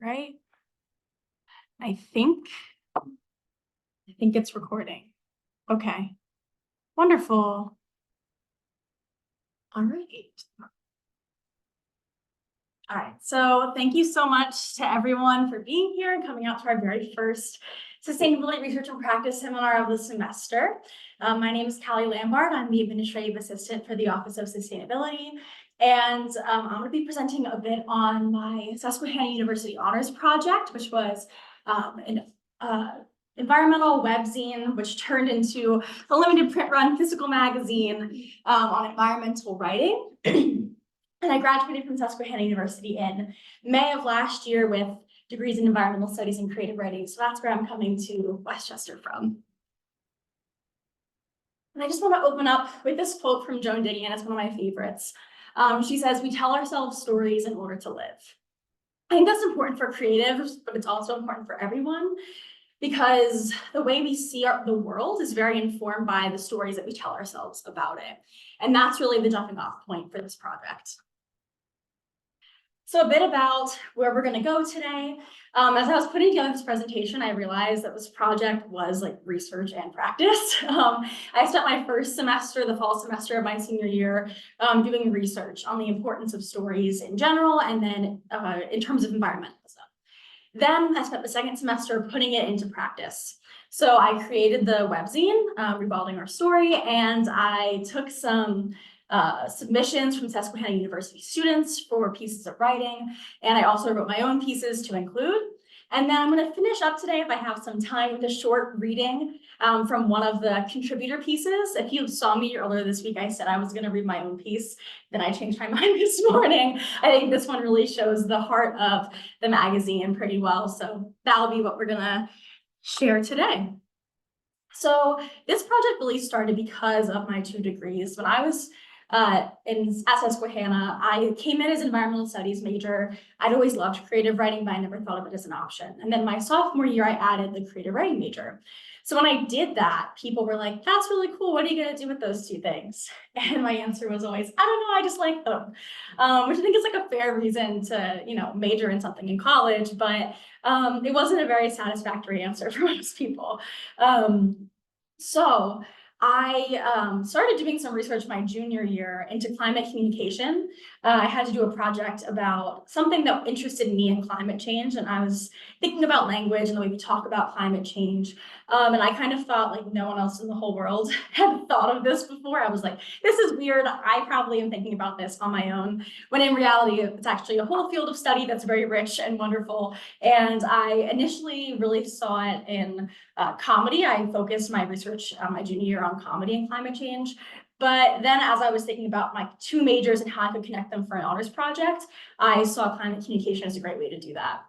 Right. I think it's recording. Okay. Wonderful. All right. All right. So thank you so much to everyone for being here and coming out to our very first Sustainability Research and Practice seminar of the semester. My name is Calli Lambard. I'm the Administrative Assistant for the Office of Sustainability. And I'm going to be presenting a bit on my Susquehanna University Honors Project, which was an environmental webzine, which turned into a limited print run physical magazine on environmental writing. And I graduated from Susquehanna University in May of last year with degrees in environmental studies and creative writing. So that's where I'm coming to Westchester from. And I just want to open up with this quote from Joan Didion. It's one of my favorites. She says, "We tell ourselves stories in order to live." I think that's important for creatives, but it's also important for everyone, because the way we see the world is very informed by the stories that we tell ourselves about it. And that's really the jumping off point for this project. So a bit about where we're going to go today. As I was putting together this presentation, I realized that this project was like research and practice. I spent my first semester, the fall semester of my senior year, doing research on the importance of stories in general, and then in terms of environmentalism. Then I spent the second semester putting it into practice. So I created the webzine, Rewilding Our Story, and I took some submissions from Susquehanna University students for pieces of writing, and I also wrote my own pieces to include. And then I'm going to finish up today, if I have some time, with a short reading from one of the contributor pieces. If you saw me earlier this week, I said I was going to read my own piece. Then I changed my mind this morning. I think this one really shows the heart of the magazine pretty well. So that'll be what we're going to share today. So this project really started because of my 2 degrees. When I was at Susquehanna, I came in as an environmental studies major. I'd always loved creative writing, but I never thought of it as an option. And then my sophomore year, I added the creative writing major. So when I did that, people were like, "That's really cool. What are you going to do with those 2 things?" And my answer was always, "I don't know. I just like them," which I think is like a fair reason to, major in something in college, but it wasn't a very satisfactory answer for most people. So I started doing some research my junior year into climate communication. I had to do a project about something that interested me in climate change, and I was thinking about language and the way we talk about climate change. And I kind of thought like no one else in the whole world had thought of this before. I was like, this is weird. I probably am thinking about this on my own, when in reality, it's actually a whole field of study that's very rich and wonderful. And I initially really saw it in comedy. I focused my research my junior year on comedy and climate change. But then as I was thinking about my 2 majors and how I could connect them for an honors project, I saw climate communication as a great way to do that.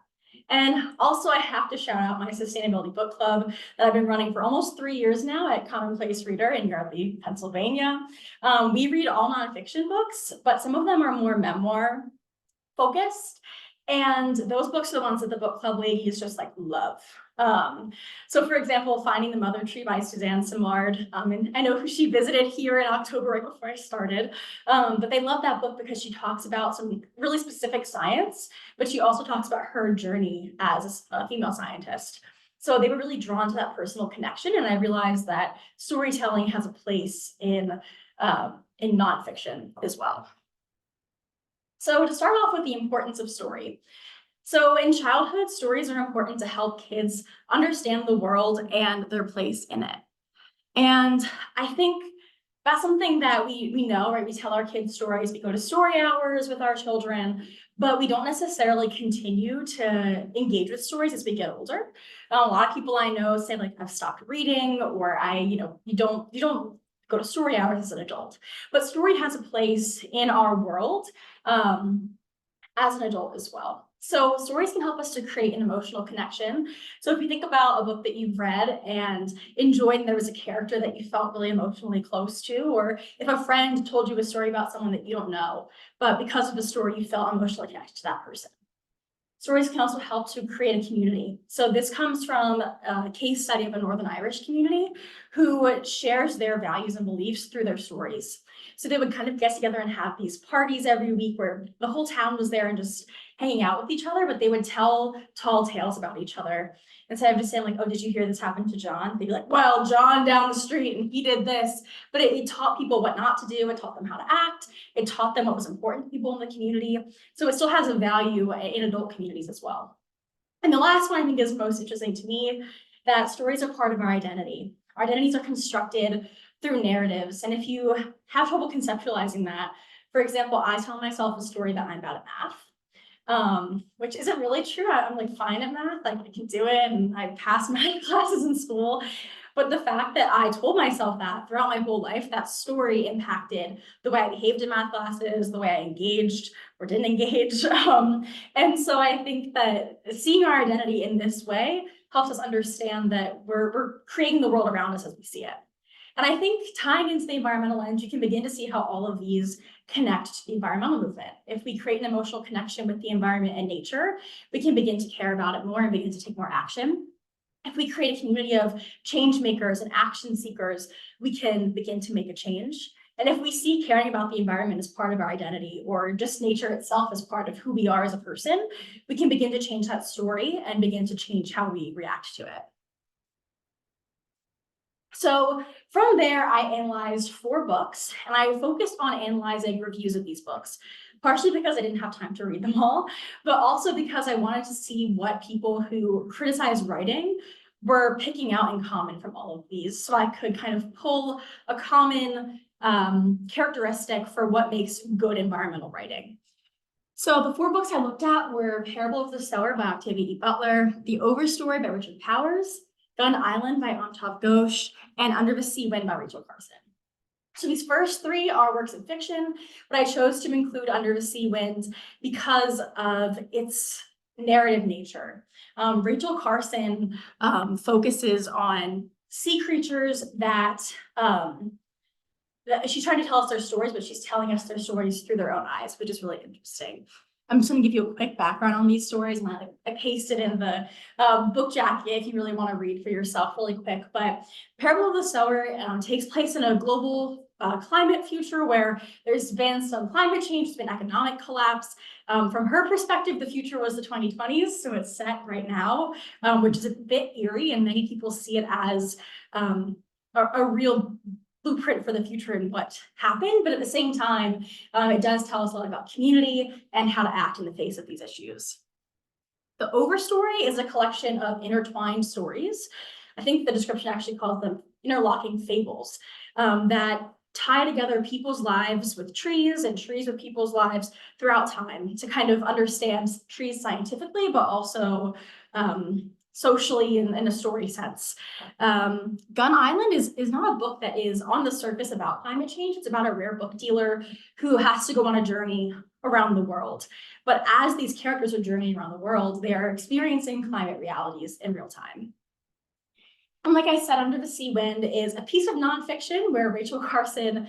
And also I have to shout out my sustainability book club that I've been running for almost 3 years now at Commonplace Reader in Yardley, Pennsylvania. We read all nonfiction books, but some of them are more memoir focused. And those books are the ones that the book club ladies just like love. So for example, Finding the Mother Tree by Suzanne Simard. And I know she visited here in October right before I started, but they love that book because she talks about some really specific science, but she also talks about her journey as a female scientist. So they were really drawn to that personal connection. And I realized that storytelling has a place in nonfiction as well. So to start off with the importance of story. So in childhood, stories are important to help kids understand the world and their place in it. And I think that's something that we know, right? We tell our kids stories, we go to story hours with our children, but we don't necessarily continue to engage with stories as we get older. A lot of people I know say like, I've stopped reading, or you don't go to story hours as an adult. But story has a place in our world as an adult as well. So stories can help us to create an emotional connection. So if you think about a book that you've read and enjoyed, and there was a character that you felt really emotionally close to, or if a friend told you a story about someone that you don't know, but because of the story, you felt emotionally connected to that person. Stories can also help to create a community. So this comes from a case study of a Northern Irish community who shares their values and beliefs through their stories. So they would kind of get together and have these parties every week where the whole town was there and just hanging out with each other, but they would tell tall tales about each other. Instead of just saying like, oh, did you hear this happen to John? They'd be like, well, John down the street and he did this. But it taught people what not to do. It taught them how to act. It taught them what was important to people in the community. So it still has a value in adult communities as well. And the last one I think is most interesting to me, that stories are part of our identity. Our identities are constructed through narratives. And if you have trouble conceptualizing that, for example, I tell myself a story that I'm bad at math, which isn't really true. I'm like fine at math, like I can do it, and I pass math classes in school. But the fact that I told myself that throughout my whole life, that story impacted the way I behaved in math classes, the way I engaged or didn't engage. And so I think that seeing our identity in this way helps us understand that we're creating the world around us as we see it. And I think tying into the environmental lens, you can begin to see how all of these connect to the environmental movement. If we create an emotional connection with the environment and nature, we can begin to care about it more and begin to take more action. If we create a community of change makers and action seekers, we can begin to make a change. And if we see caring about the environment as part of our identity, or just nature itself as part of who we are as a person, we can begin to change that story and begin to change how we react to it. So from there, I analyzed 4 books, and I focused on analyzing reviews of these books, partially because I didn't have time to read them all, but also because I wanted to see what people who criticize writing were picking out in common from all of these. So I could kind of pull a common characteristic for what makes good environmental writing. So the 4 books I looked at were Parable of the Sower by Octavia E. Butler, The Overstory by Richard Powers, Gun Island by Amtav Ghosh, and Under the Sea Wind by Rachel Carson. So these first 3 are works of fiction, but I chose to include Under the Sea Wind because of its narrative nature. Rachel Carson focuses on sea creatures that she's trying to tell us their stories, but she's telling us their stories through their own eyes, which is really interesting. I'm just going to give you a quick background on these stories, and I pasted in the book jacket if you really want to read for yourself really quick. But Parable of the Sower takes place in a global climate future where there's been some climate change, there's been economic collapse. From her perspective, the future was the 2020s, so it's set right now, which is a bit eerie, and many people see it as a real blueprint for the future and what happened, but at the same time, it does tell us a lot about community and how to act in the face of these issues. The Overstory is a collection of intertwined stories. I think the description actually calls them interlocking fables that tie together people's lives with trees and trees with people's lives throughout time to kind of understand trees scientifically, but also socially in a story sense. Gun Island is not a book that is on the surface about climate change. It's about a rare book dealer who has to go on a journey around the world. But as these characters are journeying around the world, they are experiencing climate realities in real time. And like I said, Under the Sea Wind is a piece of nonfiction where Rachel Carson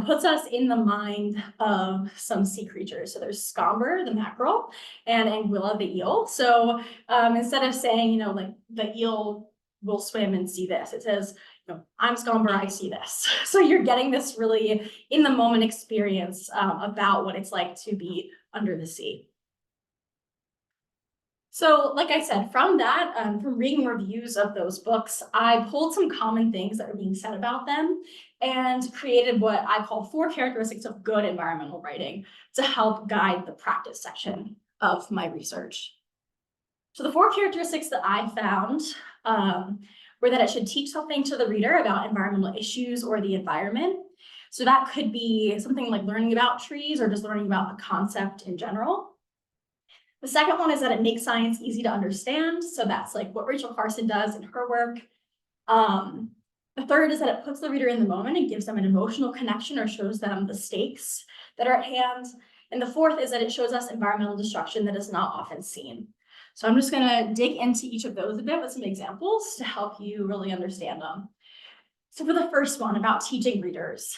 puts us in the mind of some sea creatures. So there's Scomber, the mackerel, and Anguilla, the eel. So instead of saying, like the eel will swim and see this, it says, I'm Scomber, I see this. So you're getting this really in the moment experience about what it's like to be under the sea. So like I said, from that, from reading reviews of those books, I pulled some common things that were being said about them and created what I call 4 characteristics of good environmental writing to help guide the practice section of my research. So the 4 characteristics that I found were that it should teach something to the reader about environmental issues or the environment. So that could be something like learning about trees or just learning about the concept in general. The second one is that it makes science easy to understand. So that's like what Rachel Carson does in her work. The third is that it puts the reader in the moment and gives them an emotional connection or shows them the stakes that are at hand. And the fourth is that it shows us environmental destruction that is not often seen. So I'm just going to dig into each of those a bit with some examples to help you really understand them. So for the first one about teaching readers,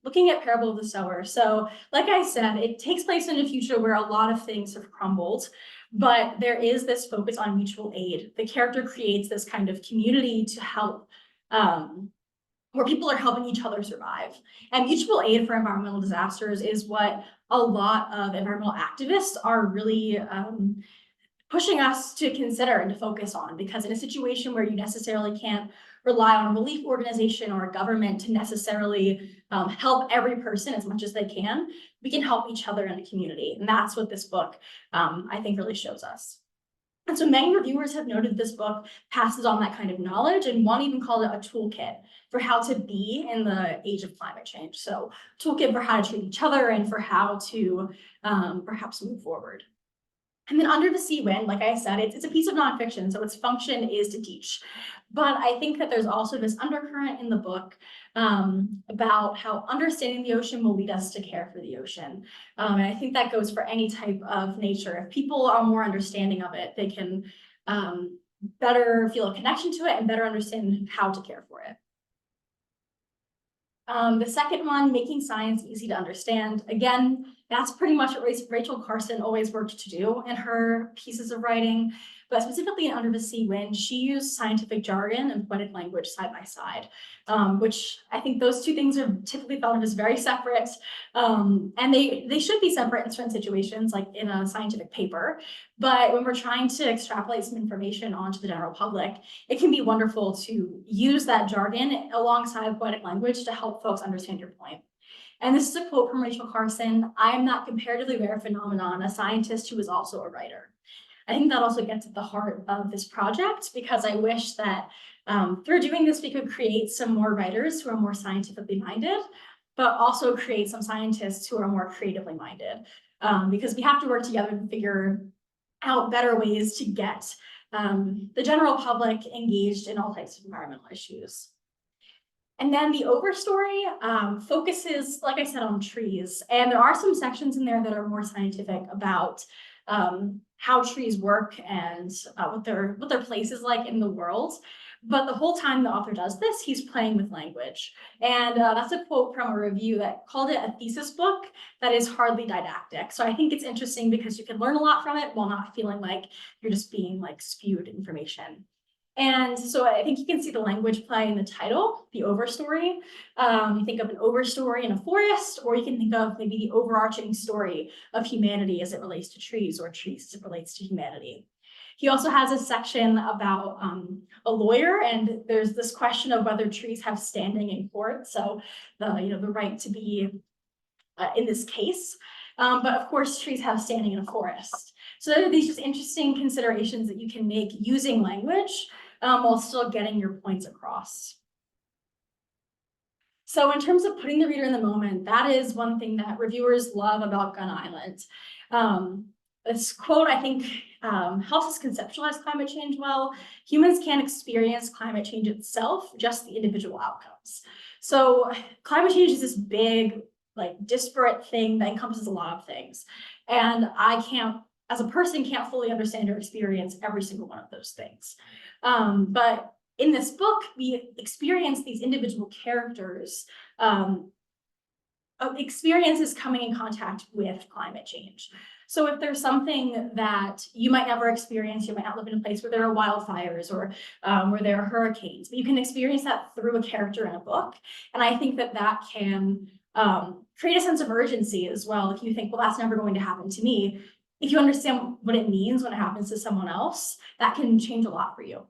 looking at Parable of the Sower. So like I said, it takes place in a future where a lot of things have crumbled, but there is this focus on mutual aid. The character creates this kind of community to help where people are helping each other survive. And mutual aid for environmental disasters is what a lot of environmental activists are really pushing us to consider and to focus on, because in a situation where you necessarily can't rely on a relief organization or a government to necessarily help every person as much as they can, we can help each other in the community. And that's what this book, I think, really shows us. And so many reviewers have noted this book passes on that kind of knowledge, and one even called it a toolkit for how to be in the age of climate change. So toolkit for how to treat each other and for how to perhaps move forward. And then Under the Sea Wind, like I said, it's a piece of nonfiction, so its function is to teach. But I think that there's also this undercurrent in the book about how understanding the ocean will lead us to care for the ocean. And I think that goes for any type of nature. If people are more understanding of it, they can better feel a connection to it and better understand how to care for it. The second one, making science easy to understand. Again, that's pretty much what Rachel Carson always worked to do in her pieces of writing, but specifically in Under the Sea Wind, she used scientific jargon and poetic language side by side, which I think those two things are typically thought of as very separate, and they should be separate in certain situations, like in a scientific paper. But when we're trying to extrapolate some information onto the general public, it can be wonderful to use that jargon alongside poetic language to help folks understand your point. And this is a quote from Rachel Carson: "I am that comparatively rare phenomenon, a scientist who is also a writer." I think that also gets at the heart of this project, because I wish that through doing this, we could create some more writers who are more scientifically minded, but also create some scientists who are more creatively minded, because we have to work together to figure out better ways to get the general public engaged in all types of environmental issues. And then the overstory focuses, like I said, on trees. And there are some sections in there that are more scientific about how trees work and what their place is like in the world. But the whole time the author does this, he's playing with language. And that's a quote from a review that called it a thesis book that is hardly didactic. So I think it's interesting because you can learn a lot from it while not feeling like you're just being like spewed information. And so I think you can see the language play in the title, the overstory. You think of an overstory in a forest, or you can think of maybe the overarching story of humanity as it relates to trees, or trees as it relates to humanity. He also has a section about a lawyer, and there's this question of whether trees have standing in court. So the right to be in this case. But of course, trees have standing in a forest. So there are these just interesting considerations that you can make using language while still getting your points across. So in terms of putting the reader in the moment, that is one thing that reviewers love about Gun Island. This quote, I think, helps us conceptualize climate change well. Humans can't experience climate change itself, just the individual outcomes. So climate change is this big, like, disparate thing that encompasses a lot of things. And I can't, as a person, can't fully understand or experience every single one of those things. But in this book, we experience these individual characters' experiences coming in contact with climate change. So if there's something that you might never experience, you might not live in a place where there are wildfires or where there are hurricanes, but you can experience that through a character in a book. And I think that that can create a sense of urgency as well. If you think, well, that's never going to happen to me, if you understand what it means when it happens to someone else, that can change a lot for you.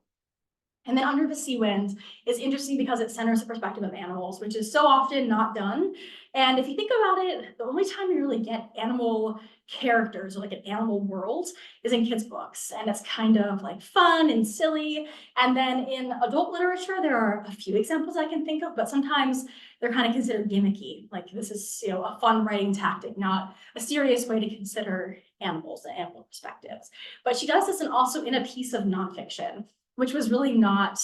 And then Under the Sea Wind is interesting because it centers the perspective of animals, which is so often not done. And if you think about it, the only time you really get animal characters or like an animal world is in kids' books. And it's kind of like fun and silly. And then in adult literature, there are a few examples I can think of, but sometimes they're kind of considered gimmicky. Like this is, a fun writing tactic, not a serious way to consider animals and animal perspectives. But she does this and also in a piece of nonfiction, which was really not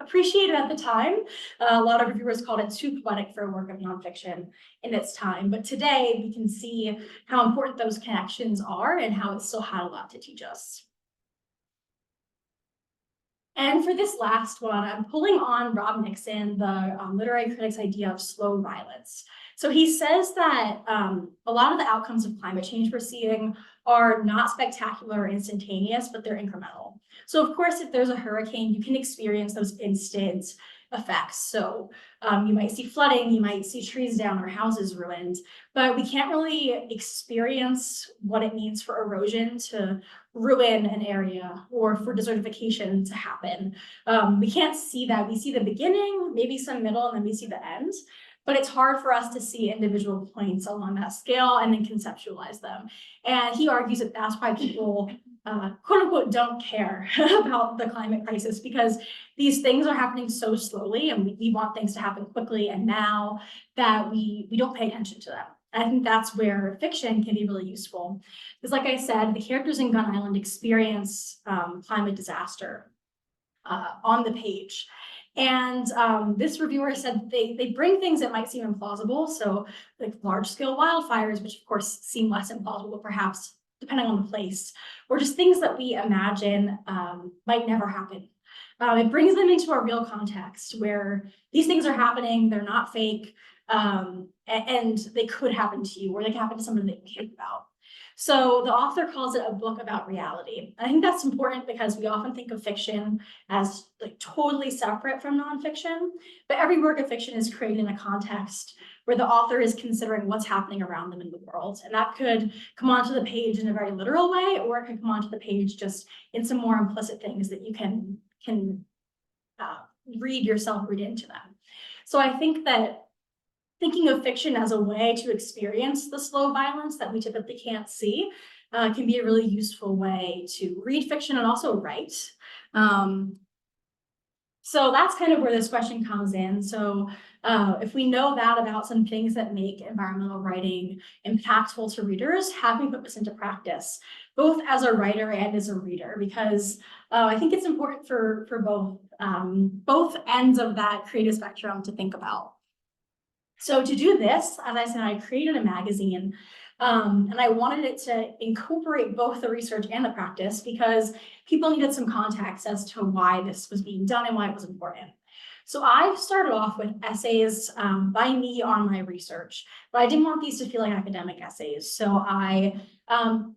appreciated at the time. A lot of reviewers called it too poetic for a work of nonfiction in its time. But today we can see how important those connections are and how it still had a lot to teach us. And for this last one, I'm pulling on Rob Nixon, the literary critic's idea of slow violence. So he says that a lot of the outcomes of climate change we're seeing are not spectacular or instantaneous, but they're incremental. So of course, if there's a hurricane, you can experience those instant effects. So you might see flooding, you might see trees down or houses ruined, but we can't really experience what it means for erosion to ruin an area or for desertification to happen. We can't see that. We see the beginning, maybe some middle, and then we see the end. But it's hard for us to see individual points along that scale and then conceptualize them. And he argues that that's why people, quote unquote, don't care about the climate crisis, because these things are happening so slowly and we want things to happen quickly and now, that we don't pay attention to them. And I think that's where fiction can be really useful. Because like I said, the characters in Gun Island experience climate disaster on the page. And this reviewer said they bring things that might seem implausible. So like large scale wildfires, which of course seem less implausible, perhaps depending on the place, or just things that we imagine might never happen. It brings them into a real context where these things are happening, they're not fake, and they could happen to you, or they could happen to someone that you care about. So the author calls it a book about reality. I think that's important because we often think of fiction as like totally separate from nonfiction, but every work of fiction is created in a context where the author is considering what's happening around them in the world. And that could come onto the page in a very literal way, or it could come onto the page just in some more implicit things that you can read yourself, read into them. So I think that thinking of fiction as a way to experience the slow violence that we typically can't see can be a really useful way to read fiction and also write. So that's kind of where this question comes in. So if we know that about some things that make environmental writing impactful to readers, how can we put this into practice, both as a writer and as a reader? Because I think it's important for both ends of that creative spectrum to think about. So to do this, as I said, I created a magazine and I wanted it to incorporate both the research and the practice because people needed some context as to why this was being done and why it was important. So I started off with essays by me on my research, but I didn't want these to feel like academic essays. So I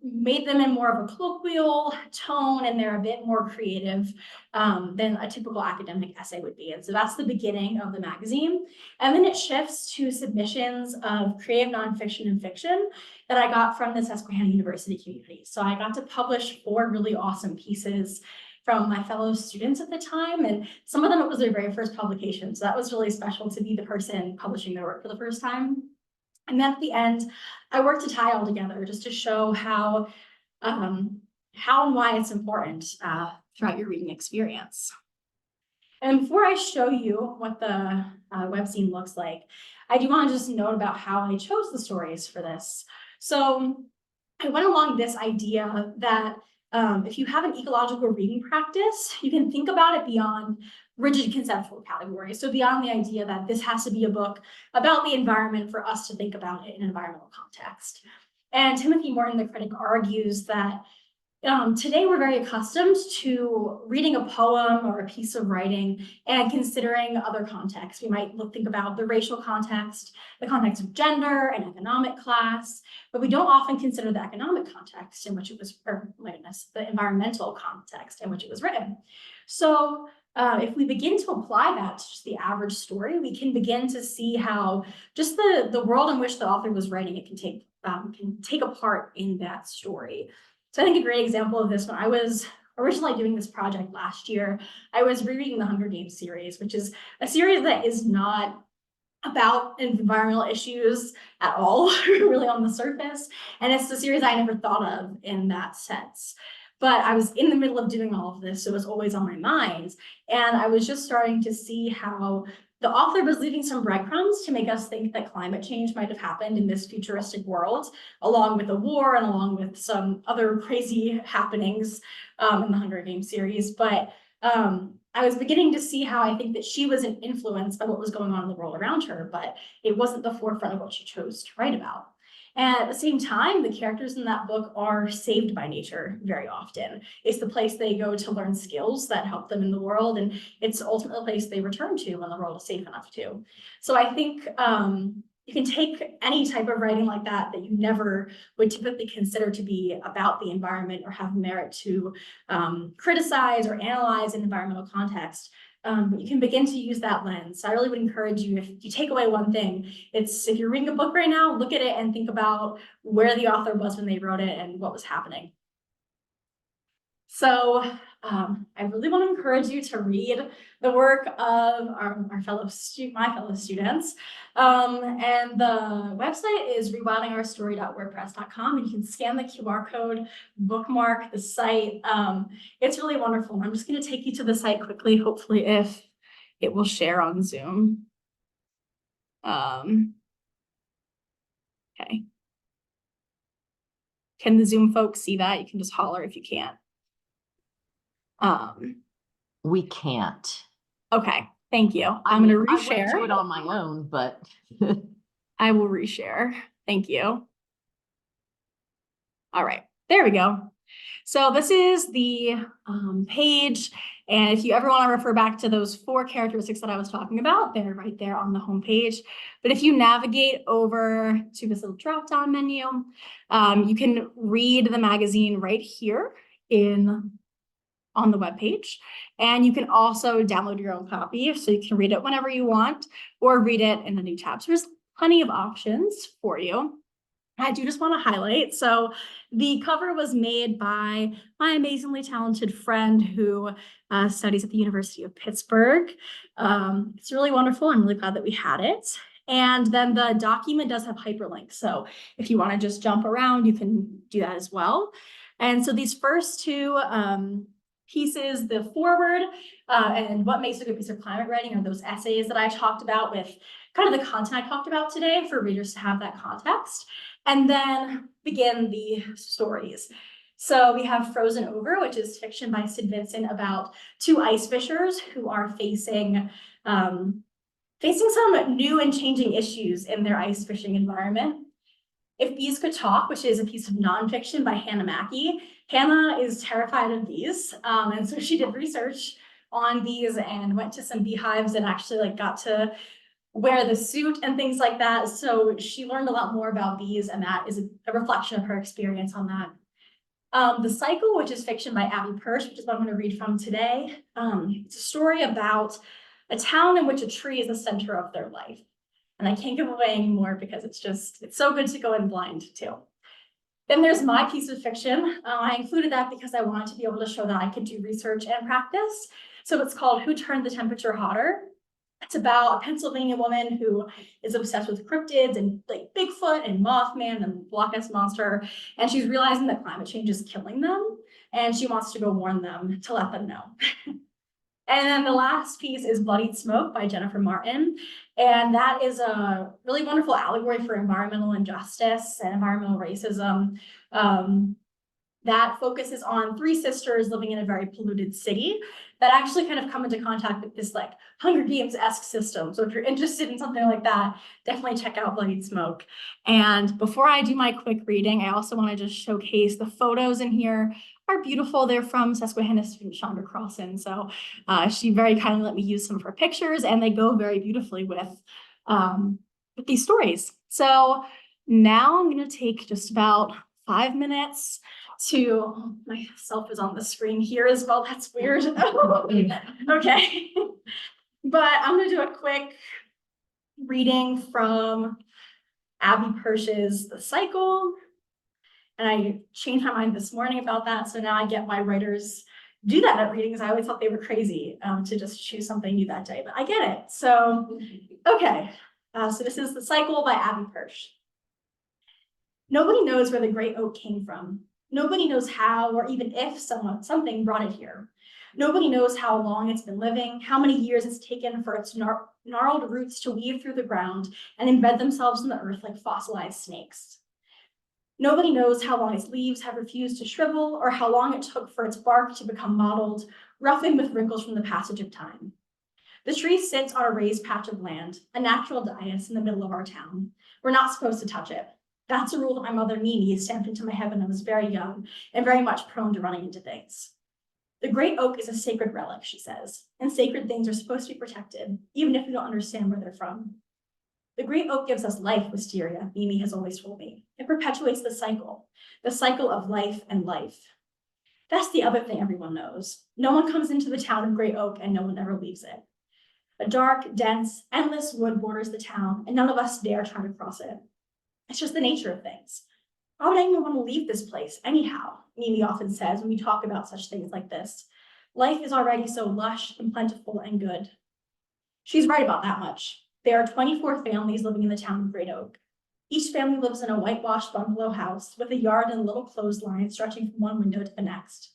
made them in more of a colloquial tone, and they're a bit more creative than a typical academic essay would be. And so that's the beginning of the magazine. And then it shifts to submissions of creative nonfiction and fiction that I got from the Susquehanna University community. So I got to publish 4 really awesome pieces from my fellow students at the time, and some of them it was their very first publication. So that was really special to be the person publishing their work for the first time. And then at the end, I worked to tie all together just to show how and why it's important throughout your reading experience. And before I show you what the webzine looks like, I do want to just note about how I chose the stories for this. So I went along this idea that if you have an ecological reading practice, you can think about it beyond rigid conceptual categories. So beyond the idea that this has to be a book about the environment for us to think about it in an environmental context. And Timothy Morton, the critic, argues that today we're very accustomed to reading a poem or a piece of writing and considering other contexts. We might think about the racial context, the context of gender and economic class, but we don't often consider the economic context in which it was, or my goodness, the environmental context in which it was written. So if we begin to apply that to just the average story, we can begin to see how just the world in which the author was writing it can take a part in that story. So I think a great example of this, when I was originally doing this project last year, I was rereading the Hunger Games series, which is a series that is not about environmental issues at all, really on the surface. And it's the series I never thought of in that sense. But I was in the middle of doing all of this, so it was always on my mind. And I was just starting to see how the author was leaving some breadcrumbs to make us think that climate change might have happened in this futuristic world, along with a war and along with some other crazy happenings in the Hunger Games series. But I was beginning to see how I think that she was influenced by what was going on in the world around her, but it wasn't the forefront of what she chose to write about. And at the same time, the characters in that book are saved by nature very often. It's the place they go to learn skills that help them in the world, and it's ultimately the place they return to when the world is safe enough to. So I think you can take any type of writing like that you never would typically consider to be about the environment or have merit to criticize or analyze an environmental context. But you can begin to use that lens. So I really would encourage you, if you take away one thing, it's if you're reading a book right now, look at it and think about where the author was when they wrote it and what was happening. So I really want to encourage you to read the work of my fellow students. And the website is rewildingourstory.wordpress.com. And you can scan the QR code, bookmark the site. It's really wonderful. I'm just going to take you to the site quickly, hopefully if it will share on Zoom. Okay. Can the Zoom folks see that? You can just holler if you can't. We can't. Okay, thank you. I'm going to reshare. I went to it on my own, but I will reshare. Thank you. All right, there we go. So this is the page. And if you ever want to refer back to those 4 characteristics that I was talking about, they're right there on the home page. But if you navigate over to this little drop-down menu, you can read the magazine right here on the webpage. And you can also download your own copy, so you can read it whenever you want or read it in a new tab. So there's plenty of options for you. I do just want to highlight, so the cover was made by my amazingly talented friend who studies at the University of Pittsburgh. It's really wonderful. I'm really glad that we had it. And then the document does have hyperlinks. So if you want to just jump around, you can do that as well. And so these first 2 pieces, the forward and what makes a good piece of climate writing are those essays that I talked about with kind of the content I talked about today for readers to have that context, and then begin the stories. So we have Frozen Over, which is fiction by Sid Vincent about 2 ice fishers who are facing some new and changing issues in their ice fishing environment. If Bees Could Talk, which is a piece of nonfiction by Hannah Mackey. Hannah is terrified of bees, and so she did research on bees and went to some beehives and actually got to wear the suit and things like that. So she learned a lot more about bees, and that is a reflection of her experience on that. The Cycle, which is fiction by Abby Purse, which is what I'm going to read from today. It's a story about a town in which a tree is the center of their life. And I can't give away anymore because it's so good to go in blind too. Then there's my piece of fiction. I included that because I wanted to be able to show that I could do research and practice. So it's called Who Turned the Temperature Hotter? It's about a Pennsylvania woman who is obsessed with cryptids and Bigfoot and Mothman and Loch Ness Monster. And she's realizing that climate change is killing them. And she wants to go warn them to let them know. And then the last piece is Bloodied Smoke by Jennifer Martin. And that is a really wonderful allegory for environmental injustice and environmental racism. That focuses on 3 sisters living in a very polluted city that actually kind of come into contact with this Hunger Games-esque system. So if you're interested in something like that, definitely check out Bloodied Smoke. And before I do my quick reading, I also want to just showcase the photos in here are beautiful. They're from Susquehanna student Chandra Crossan. So she very kindly let me use some of her pictures, and they go very beautifully with these stories. So now I'm going to take just about 5 minutes to, myself is on the screen here as well. That's weird. Okay. But I'm going to do a quick reading from Abby Purse's The Cycle. And I changed my mind this morning about that. So now I get why writers do that at readings. I always thought they were crazy to just choose something new that day, but I get it. So, okay. So this is The Cycle by Abby Purse. Nobody knows where the great oak came from. Nobody knows how or even if something brought it here. Nobody knows how long it's been living, how many years it's taken for its gnarled roots to weave through the ground and embed themselves in the earth like fossilized snakes. Nobody knows how long its leaves have refused to shrivel or how long it took for its bark to become mottled, roughened with wrinkles from the passage of time. The tree sits on a raised patch of land, a natural dais in the middle of our town. We're not supposed to touch it. That's a rule that my mother Mimi stamped into my head when I was very young and very much prone to running into things. The great oak is a sacred relic, she says, and sacred things are supposed to be protected, even if we don't understand where they're from. The great oak gives us life, Wisteria, Mimi has always told me. It perpetuates the cycle of life and life. That's the other thing everyone knows. No one comes into the town of Great Oak and no one ever leaves it. A dark, dense, endless wood borders the town, and none of us dare try to cross it. It's just the nature of things. Why would anyone want to leave this place anyhow? Mimi often says when we talk about such things like this. Life is already so lush and plentiful and good. She's right about that much. There are 24 families living in the town of Great Oak. Each family lives in a whitewashed bungalow house with a yard and a little clothesline stretching from one window to the next.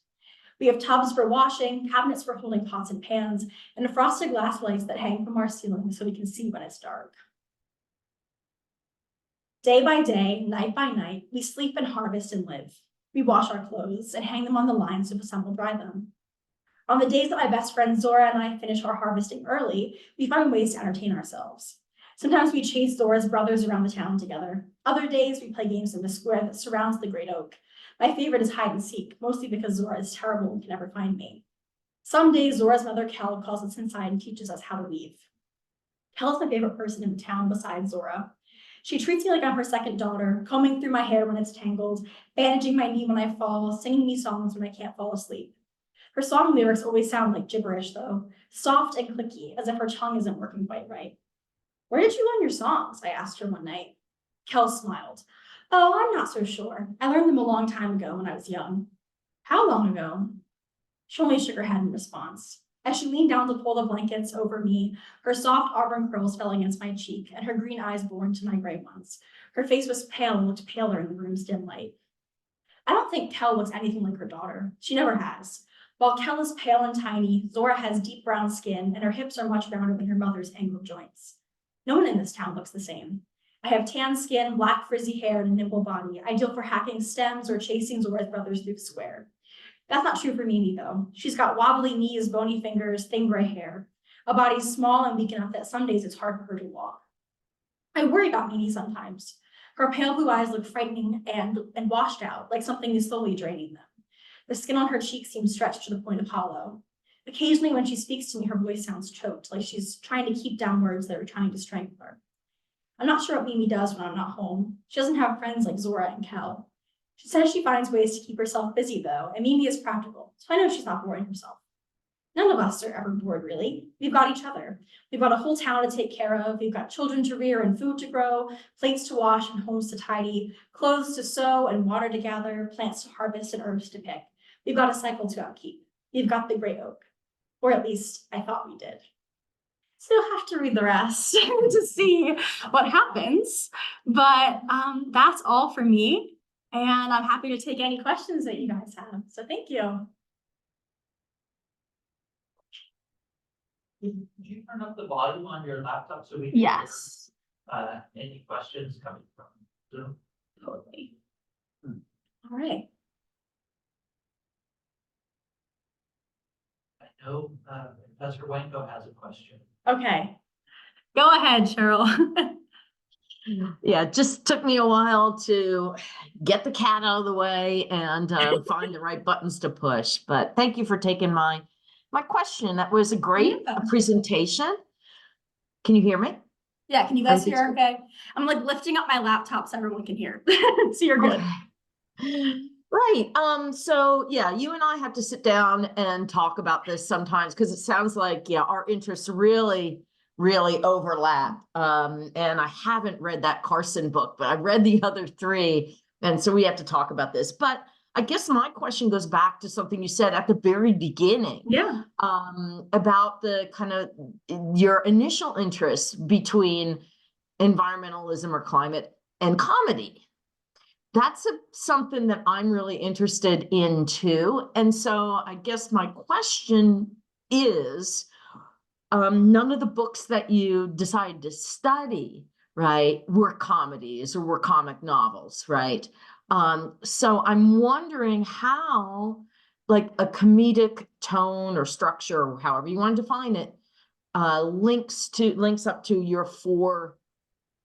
We have tubs for washing, cabinets for holding pots and pans, and frosted glass lights that hang from our ceiling so we can see when it's dark. Day by day, night by night, we sleep and harvest and live. We wash our clothes and hang them on the lines so sun will dry them. On the days that my best friend Zora and I finish our harvesting early, we find ways to entertain ourselves. Sometimes we chase Zora's brothers around the town together. Other days we play games in the square that surrounds the Great Oak. My favorite is hide and seek, mostly because Zora is terrible and can never find me. Some days Zora's mother Cal calls us inside and teaches us how to weave. Cal is my favorite person in the town besides Zora. She treats me like I'm her second daughter, combing through my hair when it's tangled, bandaging my knee when I fall, singing me songs when I can't fall asleep. Her song lyrics always sound like gibberish though, soft and clicky, as if her tongue isn't working quite right. Where did you learn your songs? I asked her one night. Kel smiled. Oh, I'm not so sure. I learned them a long time ago when I was young. How long ago? She only shook her head in response. As she leaned down to pull the blankets over me, her soft auburn curls fell against my cheek and her green eyes bore into my gray ones. Her face was pale and looked paler in the room's dim light. I don't think Kel looks anything like her daughter. She never has. While Kel is pale and tiny, Zora has deep brown skin and her hips are much rounder than her mother's angled joints. No one in this town looks the same. I have tan skin, black frizzy hair, and a nimble body, ideal for hacking stems or chasing Zora's brothers through the square. That's not true for Mimi, though. She's got wobbly knees, bony fingers, thin gray hair. A body small and weak enough that some days it's hard for her to walk. I worry about Mimi sometimes. Her pale blue eyes look frightening and washed out, like something is slowly draining them. The skin on her cheeks seems stretched to the point of hollow. Occasionally, when she speaks to me, her voice sounds choked, like she's trying to keep down words that are trying to strangle her. I'm not sure what Mimi does when I'm not home. She doesn't have friends like Zora and Kel. She says she finds ways to keep herself busy, though, and Mimi is practical, so I know she's not boring herself. None of us are ever bored, really. We've got each other. We've got a whole town to take care of. We've got children to rear and food to grow, plates to wash and homes to tidy, clothes to sew and water to gather, plants to harvest and herbs to pick. We've got a cycle to upkeep. We've got the Great Oak. Or at least I thought we did. Still have to read the rest to see what happens. But that's all for me. And I'm happy to take any questions that you guys have. So thank you. Could you turn up the volume on your laptop so we can Yes. hear any questions coming from Zoom? Totally. All right. I know Professor Wanko has a question. Okay. Go ahead, Cheryl. Yeah, it just took me a while to get the cat out of the way and find the right buttons to push. But thank you for taking my question. That was a great presentation. Can you hear me? Yeah, can you guys hear okay? I'm like lifting up my laptop so everyone can hear. So you're good. Okay. Right. So yeah, you and I have to sit down and talk about this sometimes because it sounds like, yeah, our interests really overlap. And I haven't read that Carson book, but I've read the other three. And so we have to talk about this. But I guess my question goes back to something you said at the very beginning. Yeah. About the kind of your initial interest between environmentalism or climate and comedy. That's something that I'm really interested in too. And so I guess my question is, none of the books that you decided to study, right, were comedies or were comic novels, right? So I'm wondering how, like a comedic tone or structure, or however you want to define it, links up to your four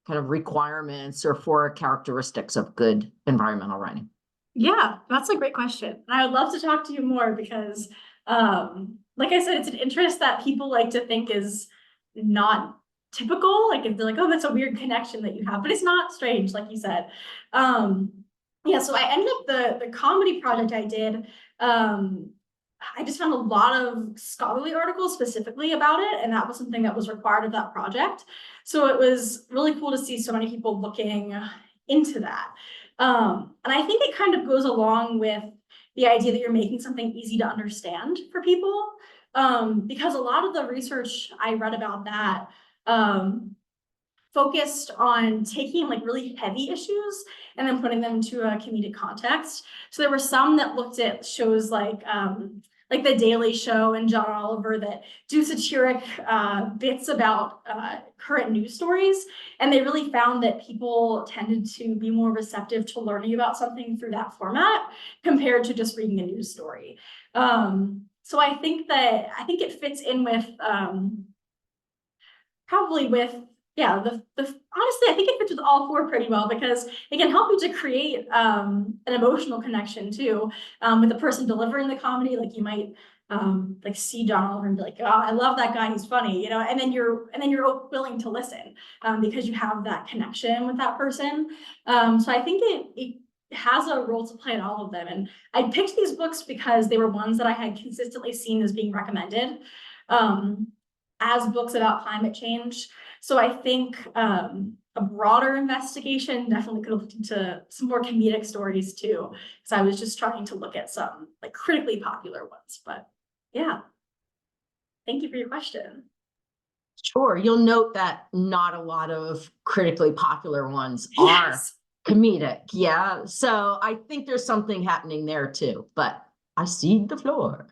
kind of requirements or four characteristics of good environmental writing. Yeah, that's a great question. And I would love to talk to you more because, like I said, it's an interest that people like to think is not typical. Like if they're like, oh, that's a weird connection that you have, but it's not strange, like you said. Yeah, so I ended up the comedy project I did. I just found a lot of scholarly articles specifically about it, and that was something that was required of that project. So it was really cool to see so many people looking into that. And I think it kind of goes along with the idea that you're making something easy to understand for people. Because a lot of the research I read about that focused on taking like really heavy issues and then putting them into a comedic context. So there were some that looked at shows like The Daily Show and John Oliver that do satiric bits about current news stories. And they really found that people tended to be more receptive to learning about something through that format compared to just reading a news story. So I think it fits in with probably with, yeah, honestly, I think it fits with all four pretty well because it can help you to create an emotional connection too with the person delivering the comedy. Like you might like see John Oliver and be like, oh, I love that guy, he's funny, you know, and then you're willing to listen because you have that connection with that person. So I think it has a role to play in all of them. And I picked these books because they were ones that I had consistently seen as being recommended as books about climate change. So I think a broader investigation definitely could have looked into some more comedic stories too, because I was just trying to look at some like critically popular ones. But yeah, thank you for your question. Sure, you'll note that not a lot of critically popular ones Yes. are comedic. Yeah, so I think there's something happening there too, but I cede the floor.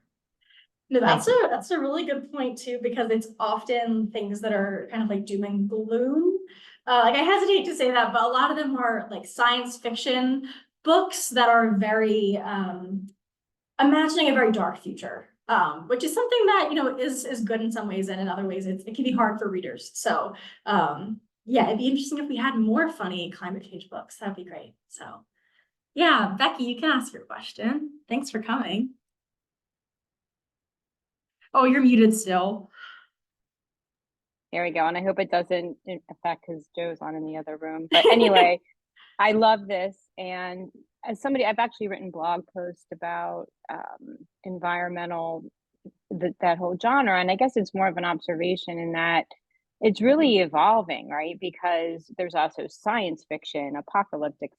No, that's a really good point too, because it's often things that are kind of like doom and gloom. Like I hesitate to say that, but a lot of them are like science fiction books that are very imagining a very dark future, which is something that, you know, is good in some ways, and in other ways it can be hard for readers. So yeah, it'd be interesting if we had more funny climate change books. That'd be great. So yeah, Becky, you can ask your question. Thanks for coming. Oh, you're muted still. There we go. And I hope it doesn't affect because Joe's on in the other room. But anyway, I love this. And as somebody, I've actually written blog posts about environmental, that whole genre. And I guess it's more of an observation in that it's really evolving, right? Because there's also science fiction, apocalyptic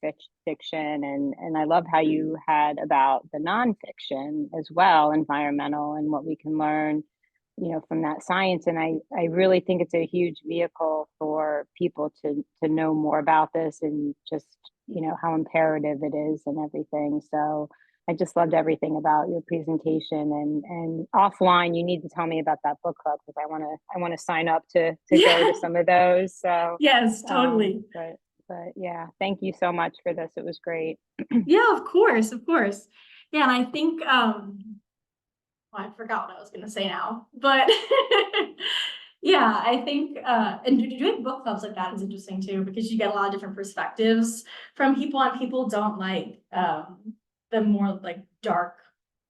fiction, and I love how you had about the nonfiction as well, environmental, and what we can learn, you know, from that science. And I really think it's a huge vehicle for people to know more about this and just, you know, how imperative it is and everything. So I just loved everything about your presentation, and offline, you need to tell me about that book club because I want to sign up to go to some of those. So yes, totally. But yeah, thank you so much for this. It was great. Yeah, of course. Yeah, and I think well, I forgot what I was gonna say now, but yeah, I think and doing book clubs like that is interesting too, because you get a lot of different perspectives from people, and people don't like the more like dark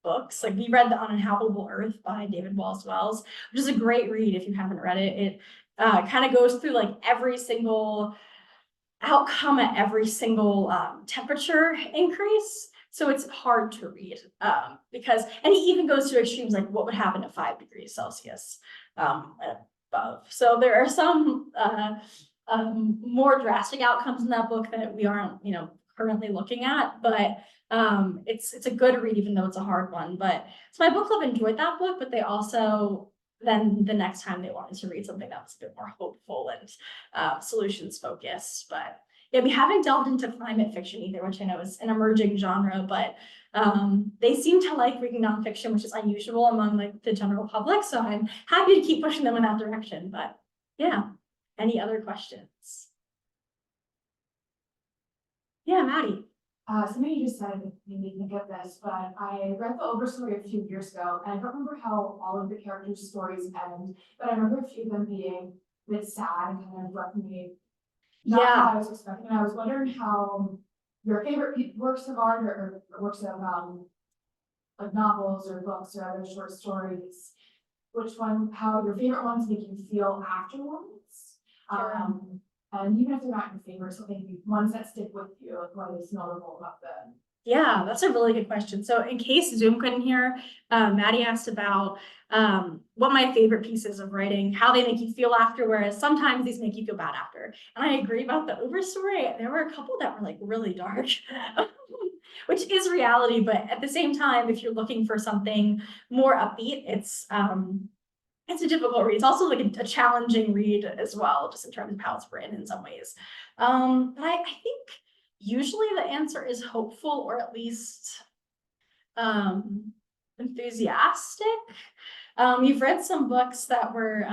books. Like we read The Uninhabitable Earth by David Wallace Wells, which is a great read if you haven't read it. It kind of goes through like every single outcome at every single temperature increase. So it's hard to read because, and he even goes to extremes like what would happen at 5 degrees Celsius above. So there are some more drastic outcomes in that book that we aren't, you know, currently looking at, but it's a good read, even though it's a hard one. But so my book club enjoyed that book, but they also then the next time they wanted to read something that was a bit more hopeful and solutions focused. But yeah, we haven't delved into climate fiction either, which I know is an emerging genre, but they seem to like reading nonfiction, which is unusual among like the general public. So I'm happy to keep pushing them in that direction. But yeah, any other questions? Yeah, Maddie. Somebody just said it made me think of this, but I read the Overstory a few years ago, and I don't remember how all of the characters' stories end, but I remember a few of them being a bit sad and kind of left me not how I was expecting. I was wondering how your favorite works of art or works of like novels or books or other short stories, how your favorite ones make you feel afterwards, And even if they're not your favorite, so maybe ones that stick with you, like what is notable about them? Yeah, that's a really good question. So in case Zoom couldn't hear, Maddie asked about what my favorite pieces of writing, how they make you feel after, whereas sometimes these make you feel bad after. And I agree about the overstory. There were a couple that were like really dark, which is reality, but at the same time, if you're looking for something more upbeat, it's a difficult read. It's also like a challenging read as well, just in terms of how it's written in some ways. But I think usually the answer is hopeful, or at least enthusiastic. You've read some books that were,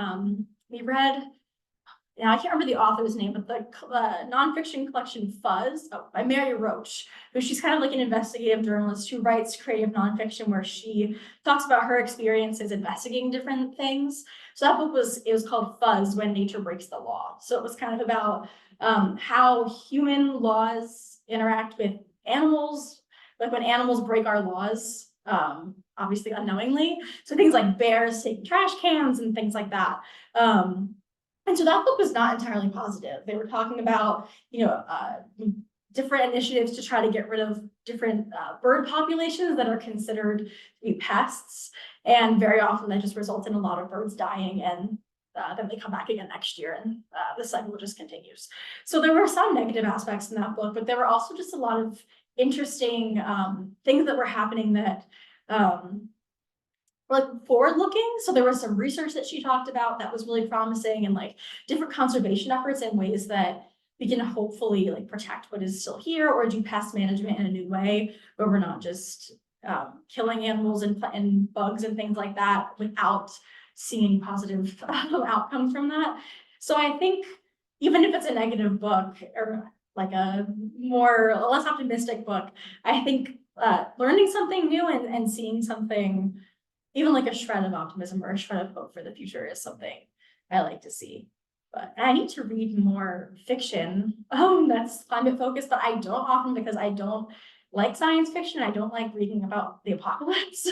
we read, I can't remember the author's name, but the nonfiction collection Fuzz by Mary Roach, who she's kind of like an investigative journalist who writes creative nonfiction where she talks about her experiences investigating different things. So that book was called Fuzz, When Nature Breaks the Law. So it was kind of about how human laws interact with animals, like when animals break our laws, obviously unknowingly. So things like bears taking trash cans and things like that. And so that book was not entirely positive. They were talking about, different initiatives to try to get rid of different bird populations that are considered to be pests. And very often that just results in a lot of birds dying, and then they come back again next year, and the cycle just continues. So there were some negative aspects in that book, but there were also just a lot of interesting things that were happening that like forward looking. So there was some research that she talked about that was really promising, and like different conservation efforts in ways that we can hopefully like protect what is still here, or do pest management in a new way where we're not just killing animals and bugs and things like that without seeing positive outcomes from that. So I think even if it's a negative book or like a less optimistic book, I think learning something new and seeing something, even like a shred of optimism or a shred of hope for the future, is something I like to see. But I need to read more fiction that's climate focused, but I don't often, because I don't like science fiction. I don't like reading about the apocalypse.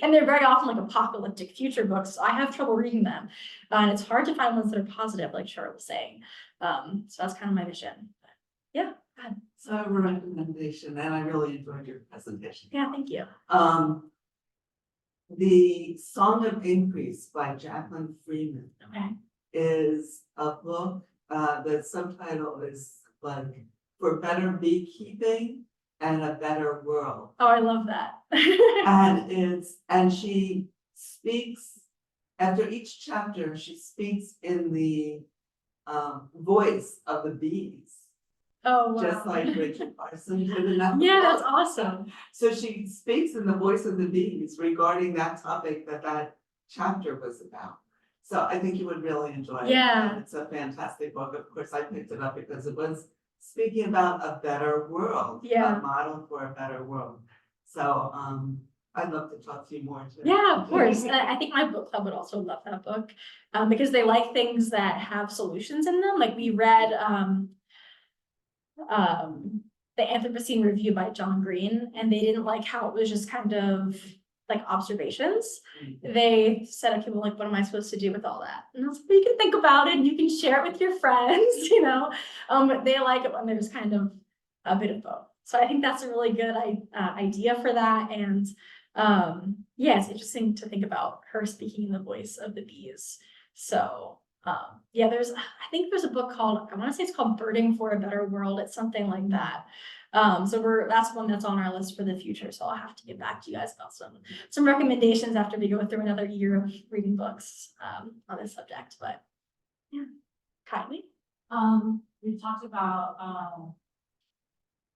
And they're very often like apocalyptic future books, so I have trouble reading them. And it's hard to find ones that are positive, like Charlotte was saying. So that's kind of my mission. But yeah. go ahead. So I have a recommendation, and I really enjoyed your presentation. Yeah, thank you. The Song of Increase by Jacqueline Freeman Okay. is a book, the subtitle is like For Better Beekeeping and a Better World. Oh, I love that. And she speaks, after each chapter, she speaks in the voice of the bees. Oh, wow. Just like Richard Carson did in that Yeah, book. that's awesome. So she speaks in the voice of the bees regarding that topic that chapter was about. So I think you would really enjoy it. Yeah. It's a fantastic book. Of course, I picked it up because it was speaking about a better world. Yeah. A model for a better world. So I'd love to talk to you more too. Yeah, of course. And I think my book club would also love that book, because they like things that have solutions in them. Like we read the Anthropocene Review by John Green, and they didn't like how it was just kind of like observations. They said, okay, well, like, what am I supposed to do with all that? And I was like, well, you can think about it and you can share it with your friends, but they like it when there's kind of a bit of both. So I think that's a really good idea for that. And yeah, it's interesting to think about her speaking in the voice of the bees. So yeah, I think there's a book called, I want to say it's called Birding for a Better World. It's something like that. So that's one that's on our list for the future. So I'll have to get back to you guys about some recommendations after we go through another year of reading books on this subject. But yeah, Kylie. We talked about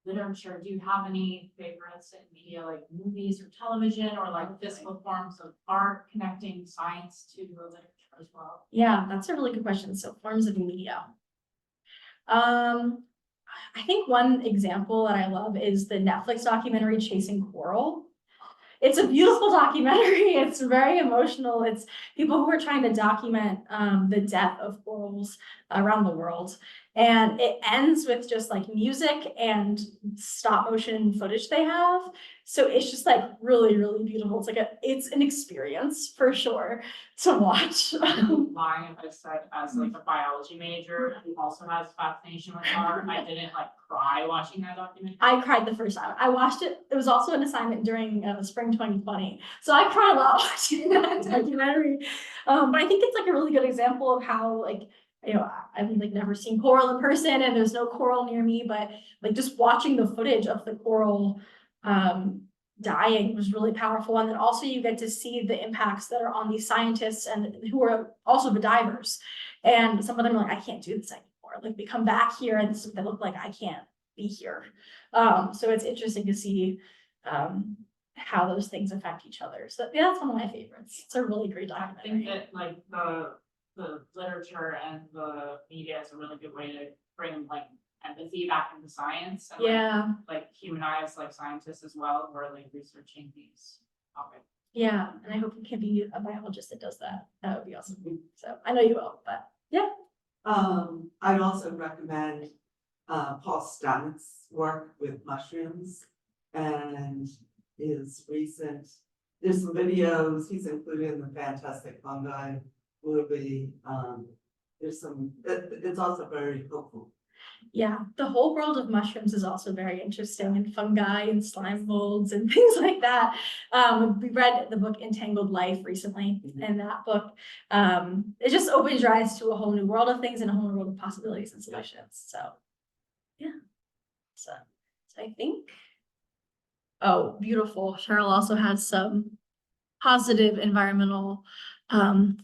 literature. Do you have any favorites in media, like movies or television, or like physical forms of art connecting science to the literature as well? Yeah, that's a really good question. So forms of media. I think one example that I love is the Netflix documentary Chasing Coral. It's a beautiful documentary. It's very emotional. It's people who are trying to document the death of corals around the world. And it ends with just like music and stop motion footage they have. So it's just like really, really beautiful. It's an experience for sure to watch. Lying, I said, as like a biology major who also has fascination with art, I didn't like cry watching that documentary. I cried the first time. I watched it. It was also an assignment during spring 2020. So I cried a lot watching that documentary. But I think it's like a really good example of how like, you know, I've like never seen coral in person and there's no coral near me, but like just watching the footage of the coral dying was really powerful. And then also you get to see the impacts that are on these scientists and who are also the divers. And some of them are like, I can't do this anymore. Like we come back here and they look like I can't be here. So it's interesting to see how those things affect each other. So yeah, that's one of my favorites. It's a really great I documentary. think that like the literature and the media is a really good way to bring like empathy back into science and Yeah, like humanize like scientists as well who are like researching these topics. yeah, and I hope you can be a biologist that does that. That would be awesome. So I know you will, but yeah. I'd also recommend Paul Stamets' work with mushrooms and his recent, there's some videos he's included in the Fantastic Fungi movie. There's some, it's also very hopeful. Yeah, the whole world of mushrooms is also very interesting, and fungi and slime molds and things like that. We read the book Entangled Life recently, and that book, it just opens your eyes to a whole new world of things and a whole new world of possibilities and solutions. So, yeah. So I think, oh, beautiful. Cheryl also has some positive environmental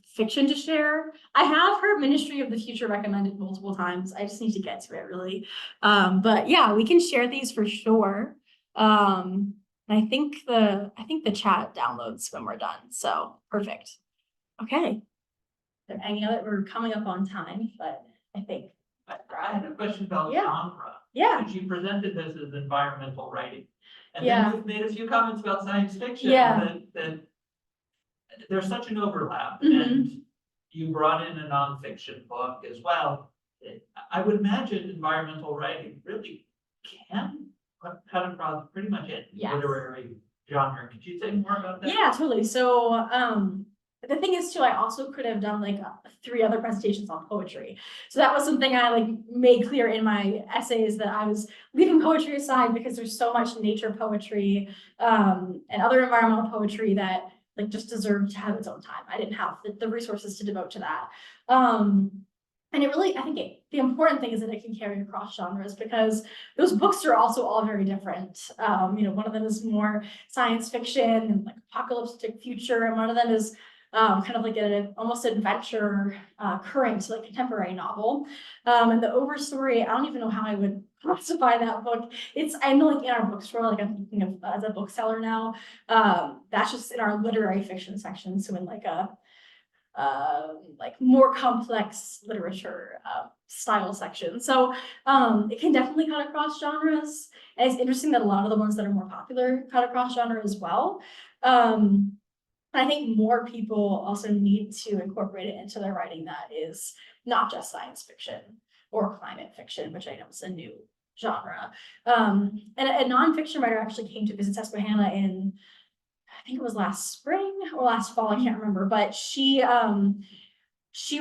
fiction to share. I have her Ministry of the Future recommended multiple times. I just need to get to it really. But yeah, we can share these for sure. I think the chat downloads when we're done. So perfect. Okay. There any other, we're coming up on time, but I think. I had a question about Yeah. genre. Yeah. And she presented this as environmental writing. And Yeah. then you've made a few comments about science fiction Yeah. that there's such an overlap. Mhm. And you brought in a nonfiction book as well. I would imagine environmental writing really can cut across pretty much any Yes. literary genre. Could you say more about that? Yeah, totally. So the thing is too, I also could have done like 3 other presentations on poetry. So that was something I like made clear in my essays, that I was leaving poetry aside because there's so much nature poetry and other environmental poetry that like just deserved to have its own time. I didn't have the resources to devote to that. And it really, I think the important thing is that it can carry across genres, because those books are also all very different. You know, one of them is more science fiction and like apocalyptic future, and one of them is kind of like an almost adventure current, like contemporary novel. And the Overstory, I don't even know how I would classify that book. I know like in our bookstore, like I'm thinking of as a bookseller now. That's just in our literary fiction section. So in like a like more complex literature style section. So it can definitely cut across genres. And it's interesting that a lot of the ones that are more popular cut across genre as well. I think more people also need to incorporate it into their writing that is not just science fiction or climate fiction, which I know is a new genre. And a nonfiction writer actually came to visit Susquehanna in, I think it was last spring or last fall, I can't remember, but she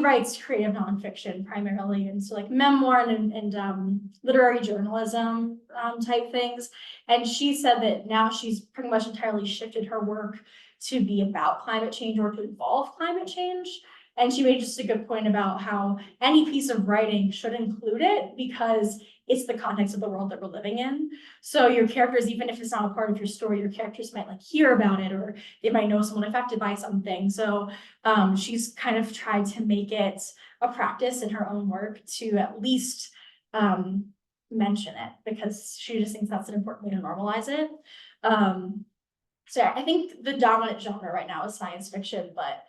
writes creative nonfiction primarily, and so like memoir and literary journalism type things. And she said that now she's pretty much entirely shifted her work to be about climate change or to involve climate change. And she made just a good point about how any piece of writing should include it, because it's the context of the world that we're living in. So your characters, even if it's not a part of your story, your characters might like hear about it, or they might know someone affected by something. So she's kind of tried to make it a practice in her own work to at least mention it, because she just thinks that's an important way to normalize it. So yeah, I think the dominant genre right now is science fiction, but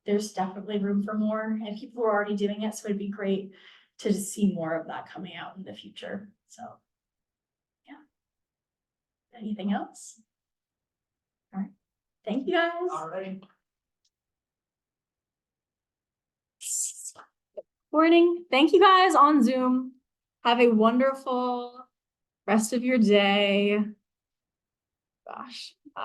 there's definitely room for more, and people are already doing it. So it'd be great to see more of that coming out in the future. So yeah. Anything else? All right. Thank you guys. All right. Morning. Thank you guys on Zoom. Have a wonderful rest of your day. Gosh.